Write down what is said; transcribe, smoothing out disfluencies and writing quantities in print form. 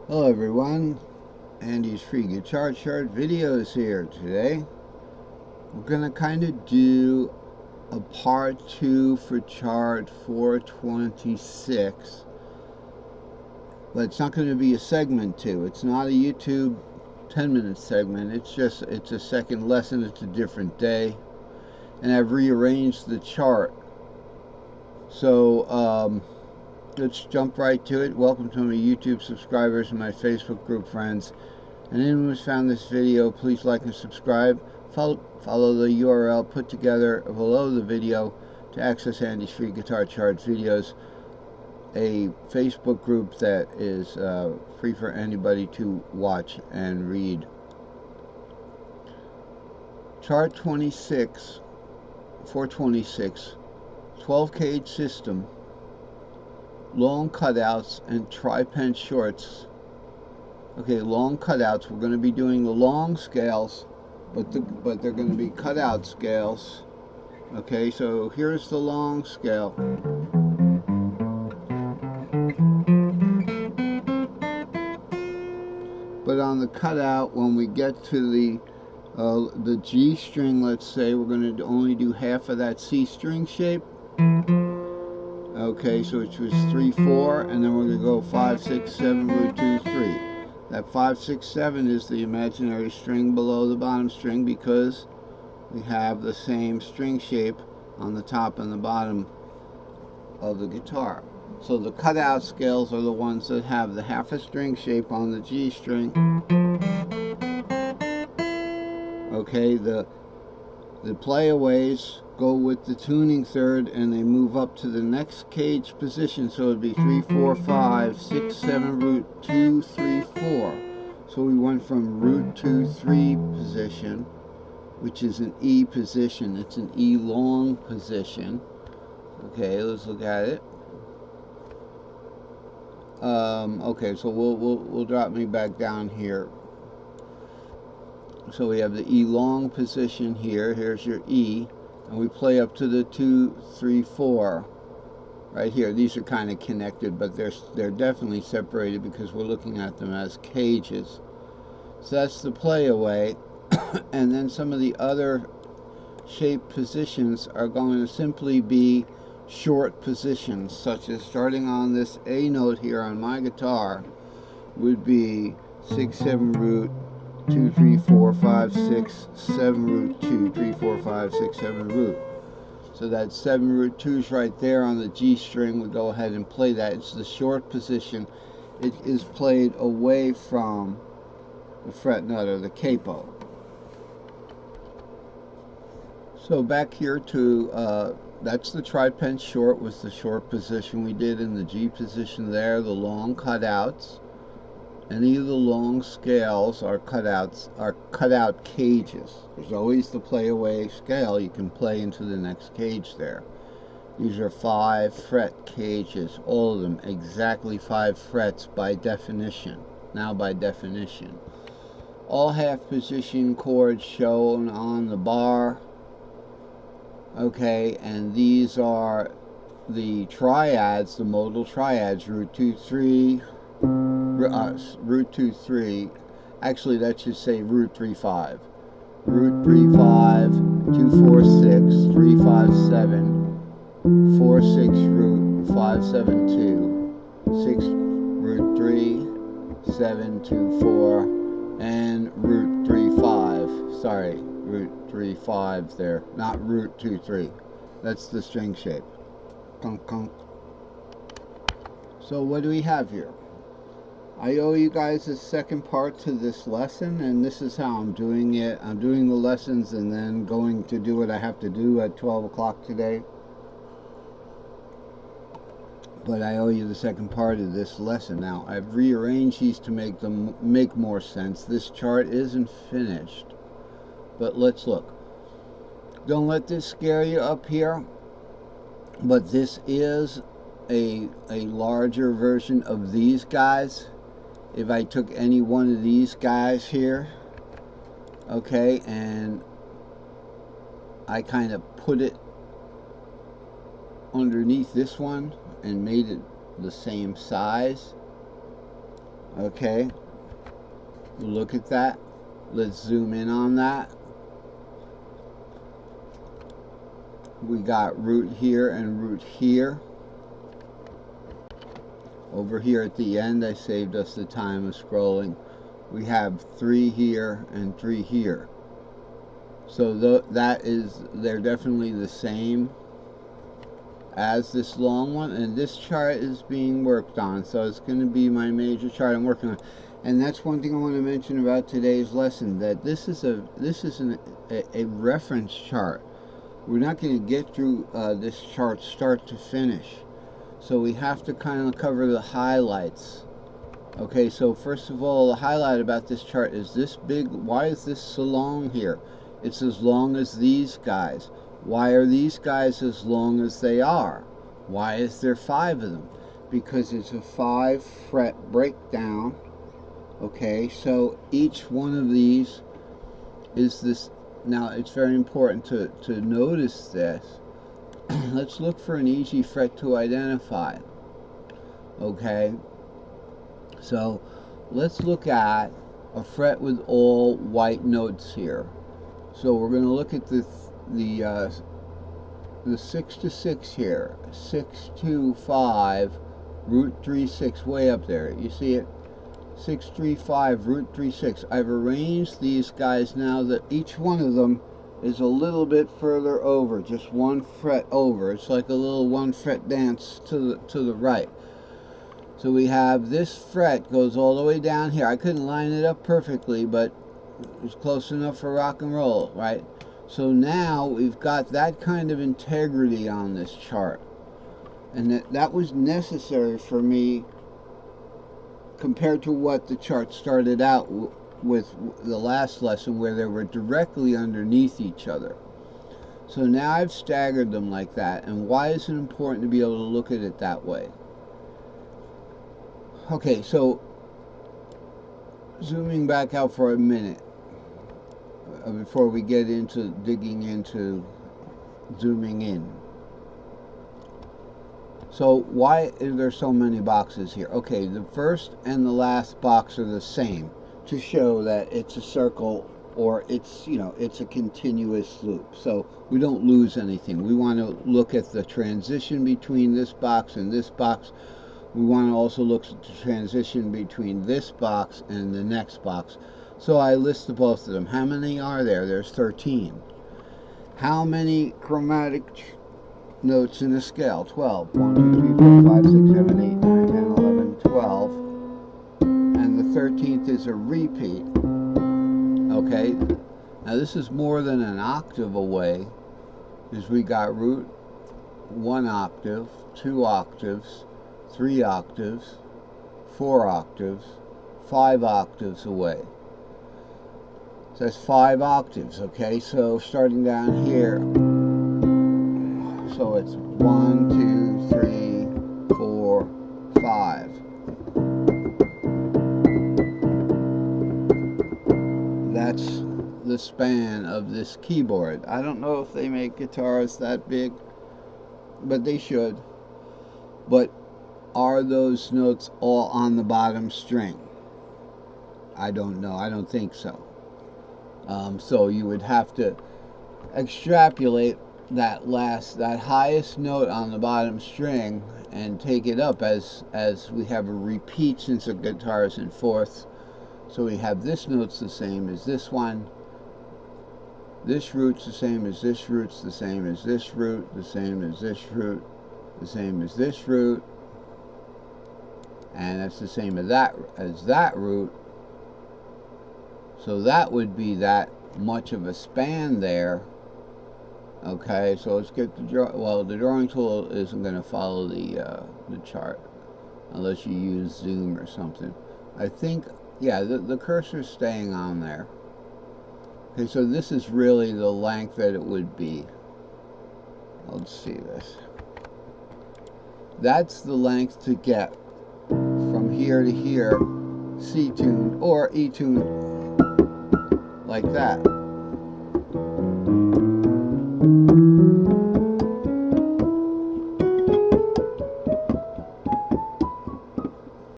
Hello everyone, Andy's Free Guitar Chart videos here today. We're going to kind of do a part 2 for chart 426, but it's not going to be a segment 2. It's not a YouTube 10-minute segment. It's a second lesson. It's a different day, and I've rearranged the chart. So let's jump right to it. Welcome to my YouTube subscribers and my Facebook group friends. And anyone who's found this video, please like and subscribe. Follow the URL put together below the video to access Andy's Free Guitar Chart videos, a Facebook group that is free for anybody to watch and read. Chart 26, 426, 12 cage system, long cutouts and tri-pen shorts. Okay, long cutouts. We're going to be doing the long scales, but they're going to be cutout scales. Okay, so here's the long scale. But on the cutout, when we get to the G string, let's say, we're going to only do half of that C string shape. Okay, so which was 3, 4, and then we're going to go 5, 6, 7, root 2, 3. That 5, 6, 7 is the imaginary string below the bottom string because we have the same string shape on the top and the bottom of the guitar. So the cutout scales are the ones that have the half a string shape on the G string. Okay, the playaways go with the tuning third and they move up to the next cage position, so it'd be 3, 4, 5, 6, 7, root 2, 3, 4. So we went from root 2, 3 position, which is an E position. It's an E long position. Okay, let's look at it. Okay, so we'll drop me back down here. So we have the E long position here. Here's your E, and we play up to the 2, 3, 4 right here. These are kind of connected, but they're definitely separated because we're looking at them as cages. So that's the play away, and then some of the other shape positions are going to simply be short positions, such as starting on this A note here on my guitar would be 6, 7, root 2, 3, 4, 5, 6, 7, root 2, 3, 4, 5, 6, 7, root. So that 7 root 2's right there on the G string. We go ahead and play that. It's the short position. It is played away from the fret nut or the capo. So back here to that's the tri-pen short, was the short position we did in the G position there. The long cutouts. Any of the long scales are cutouts, are cutout cages. There's always the play away scale. You can play into the next cage there. These are 5 fret cages, all of them exactly 5 frets by definition. Now by definition. All half position chords shown on the bar. Okay, and these are the triads, the modal triads, root 2, 3, root 2, 3. Actually, that should say root 3, 5. Root 3, 5, 2, 4, 6, 3, 5, 7, 4, 6, root 5, 7, 2, 6, root 3, 7, 2, 4, and root 3, 5. Sorry, root 3, 5 there, not root 2, 3. That's the string shape. Conk, conk. So what do we have here? I owe you guys a second part to this lesson, and this is how I'm doing it. I'm doing the lessons and then going to do what I have to do at 12 o'clock today. But I owe you the second part of this lesson. Now, I've rearranged these to make them make more sense. This chart isn't finished, but let's look. Don't let this scare you up here, but this is a larger version of these guys. If I took any one of these guys here, okay, and I kind of put it underneath this one and made it the same size, Okay, look at that. Let's zoom in on that. We got root here and root here. Over here at the end, I saved us the time of scrolling. We have 3 here and 3 here. So they're definitely the same as this long one, and this chart is being worked on, so it's going to be my major chart I'm working on. And that's one thing I want to mention about today's lesson, that this is a reference chart. We're not going to get through this chart start to finish, so we have to kind of cover the highlights. Okay, so first of all, the highlight about this chart is this big. Why is this so long here? It's as long as these guys. Why are these guys as long as they are? Why is there 5 of them? Because it's a 5 fret breakdown. Okay, so each one of these is this. Now it's very important to notice this. Let's look for an easy fret to identify. Okay, so let's look at a fret with all white notes here. So we're going to look at the 6 to 6 here. 6 2 5 root 3 6 way up there. You see it? 6 3 5 root 3 6. I've arranged these guys now that each one of them is a little bit further over, just 1 fret over. It's like a little 1 fret dance to the right. So we have this fret goes all the way down here. I couldn't line it up perfectly, but it was close enough for rock and roll, right? So now we've got that kind of integrity on this chart. And that was necessary for me compared to what the chart started out with the last lesson, where they were directly underneath each other. So now I've staggered them like that. And why is it important to be able to look at it that way? Okay, so zooming back out for a minute before we get into digging into zooming in. So why are there so many boxes here? Okay, the first and the last box are the same to show that it's a circle, or it's, you know, it's a continuous loop. So we don't lose anything. We want to look at the transition between this box and this box. We want to also look at the transition between this box and the next box. So I listed both of them. How many are there? There's 13. How many chromatic notes in a scale? 12. 1, 2, 3, 4, 5, 6, 7, 8, 9, 10, 11, 12. And the 13th is a repeat. Okay. Now this is more than an octave away, because we got root 1 octave, 2 octaves, 3 octaves, 4 octaves, 5 octaves away. So that's 5 octaves, okay? So starting down here, so it's 1, 2, 3, 4, 5. That's the span of this keyboard. I don't know if they make guitars that big, but they should. But are those notes all on the bottom string? I don't know. I don't think so. So you would have to extrapolate that highest note on the bottom string and take it up as we have a repeat, since the guitar is in fourths. So we have this note's the same as this one. This root's the same as this root's the same as this root, the same as this root, the same as this root, and that's the same as that root. So that would be that much of a span there. Okay, so let's get the the drawing tool isn't going to follow the chart unless you use zoom or something. I think, yeah, the cursor's staying on there. Okay, so this is really the length that it would be. Let's see this. That's the length to get from here to here, C tuned or E tuned, like that.